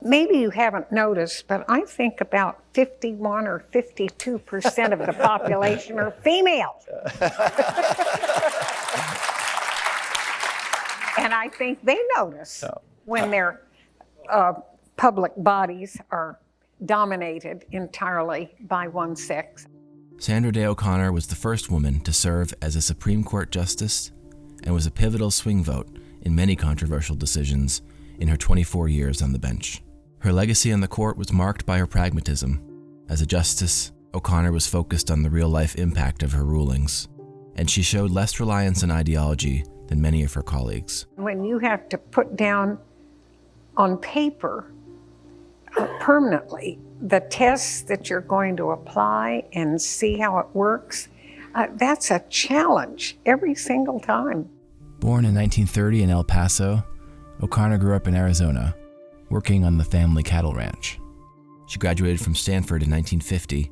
maybe you haven't noticed, but I think about 51 or 52% of the population are female. And I think they notice when their public bodies are dominated entirely by one sex. Sandra Day O'Connor was the first woman to serve as a Supreme Court justice and was a pivotal swing vote in many controversial decisions in her 24 years on the bench. Her legacy on the court was marked by her pragmatism. As a justice, O'Connor was focused on the real-life impact of her rulings, and she showed less reliance on ideology than many of her colleagues. When you have to put down on paper permanently the tests that you're going to apply and see how it works, that's a challenge every single time. Born in 1930 in El Paso, O'Connor grew up in Arizona, working on the family cattle ranch. She graduated from Stanford in 1950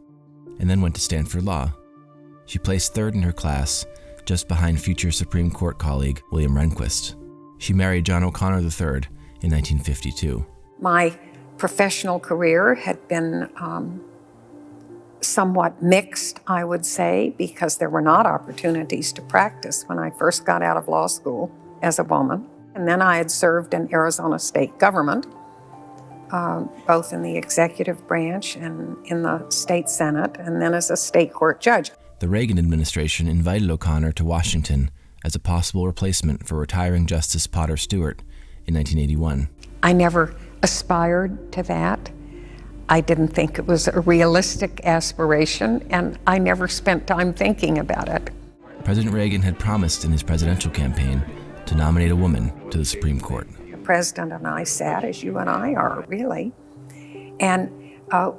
and then went to Stanford Law. She placed third in her class, just behind future Supreme Court colleague William Rehnquist. She married John O'Connor III in 1952. My professional career had been somewhat mixed, I would say, because there were not opportunities to practice when I first got out of law school as a woman. And then I had served in Arizona state government, both in the executive branch and in the state senate, and then as a state court judge. The Reagan administration invited O'Connor to Washington as a possible replacement for retiring Justice Potter Stewart in 1981. I never aspired to that. I didn't think it was a realistic aspiration, and I never spent time thinking about it. President Reagan had promised in his presidential campaign to nominate a woman to the Supreme Court. The president and I sat, as you and I are, really, and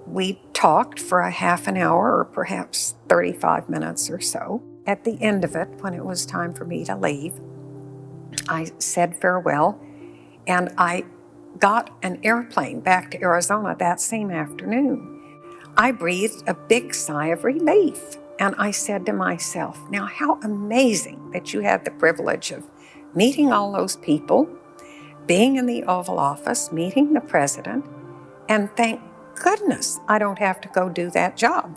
we talked for a half an hour or perhaps 35 minutes or so. At the end of it, when it was time for me to leave, I said farewell, and I got an airplane back to Arizona that same afternoon. I breathed a big sigh of relief, and I said to myself, now how amazing that you had the privilege of meeting all those people, being in the Oval Office, meeting the president, and thank goodness I don't have to go do that job,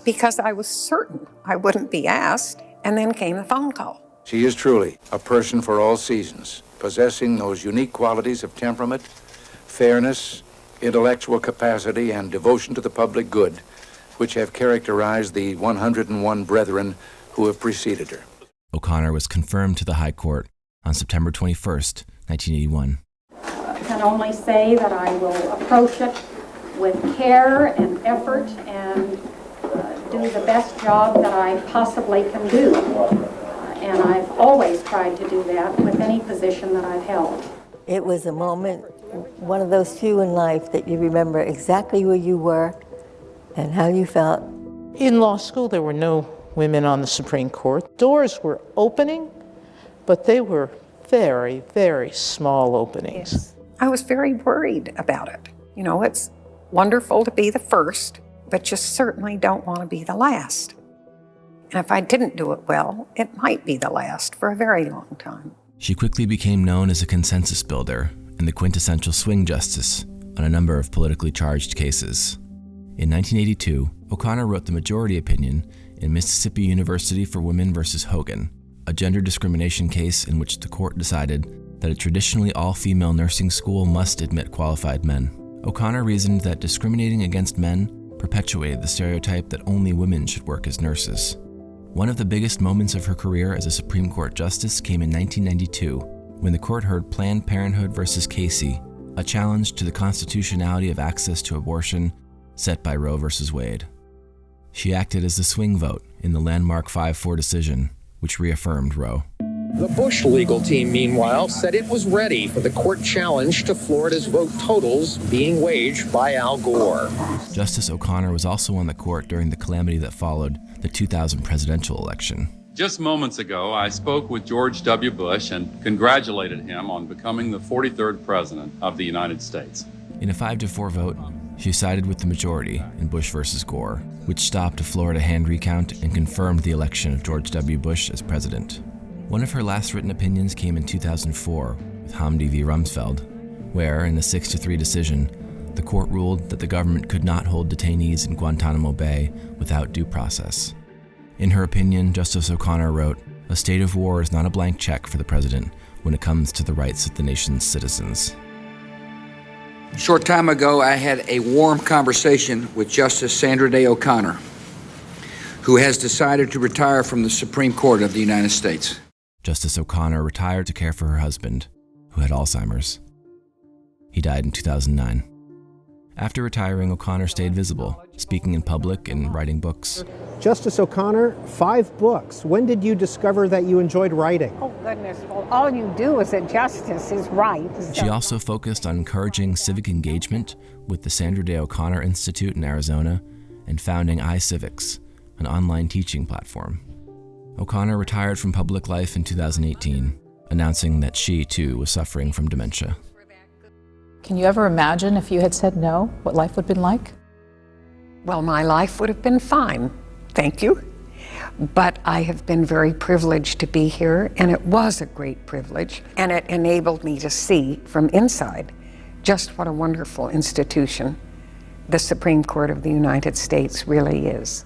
because I was certain I wouldn't be asked, and then came the phone call. She is truly a person for all seasons, possessing those unique qualities of temperament, fairness, intellectual capacity, and devotion to the public good, which have characterized the 101 brethren who have preceded her. O'Connor was confirmed to the High Court on September 21st, 1981. I can only say that I will approach it with care and effort and do the best job that I possibly can do. And I've always tried to do that with any position that I've held. It was a moment, one of those few in life that you remember exactly where you were and how you felt. In law school, there were no women on the Supreme Court. Doors were opening, but they were very, very small openings. Yes. I was very worried about it. You know, it's wonderful to be the first, but you certainly don't want to be the last. And if I didn't do it well, it might be the last for a very long time. She quickly became known as a consensus builder and the quintessential swing justice on a number of politically charged cases. In 1982, O'Connor wrote the majority opinion in Mississippi University for Women versus Hogan, a gender discrimination case in which the court decided that a traditionally all-female nursing school must admit qualified men. O'Connor reasoned that discriminating against men perpetuated the stereotype that only women should work as nurses. One of the biggest moments of her career as a Supreme Court justice came in 1992, when the court heard Planned Parenthood versus Casey, a challenge to the constitutionality of access to abortion set by Roe versus Wade. She acted as the swing vote in the landmark 5-4 decision, which reaffirmed Roe. The Bush legal team, meanwhile, said it was ready for the court challenge to Florida's vote totals being waged by Al Gore. Justice O'Connor was also on the court during the calamity that followed the 2000 presidential election. Just moments ago, I spoke with George W. Bush and congratulated him on becoming the 43rd president of the United States. In a 5-4 vote, she sided with the majority in Bush versus Gore, which stopped a Florida hand recount and confirmed the election of George W. Bush as president. One of her last written opinions came in 2004 with Hamdi v. Rumsfeld, where, in a 6-3 decision, the court ruled that the government could not hold detainees in Guantanamo Bay without due process. In her opinion, Justice O'Connor wrote, "A state of war is not a blank check for the president when it comes to the rights of the nation's citizens." A short time ago, I had a warm conversation with Justice Sandra Day O'Connor, who has decided to retire from the Supreme Court of the United States. Justice O'Connor retired to care for her husband, who had Alzheimer's. He died in 2009. After retiring, O'Connor stayed visible, speaking in public and writing books. Justice O'Connor, 5 books. When did you discover that you enjoyed writing? Oh, goodness. Well, all you do as a justice is write. She also focused on encouraging civic engagement with the Sandra Day O'Connor Institute in Arizona and founding iCivics, an online teaching platform. O'Connor retired from public life in 2018, announcing that she, too, was suffering from dementia. Can you ever imagine if you had said no, what life would have been like? Well, my life would have been fine, thank you. But I have been very privileged to be here, and it was a great privilege, and it enabled me to see from inside just what a wonderful institution the Supreme Court of the United States really is.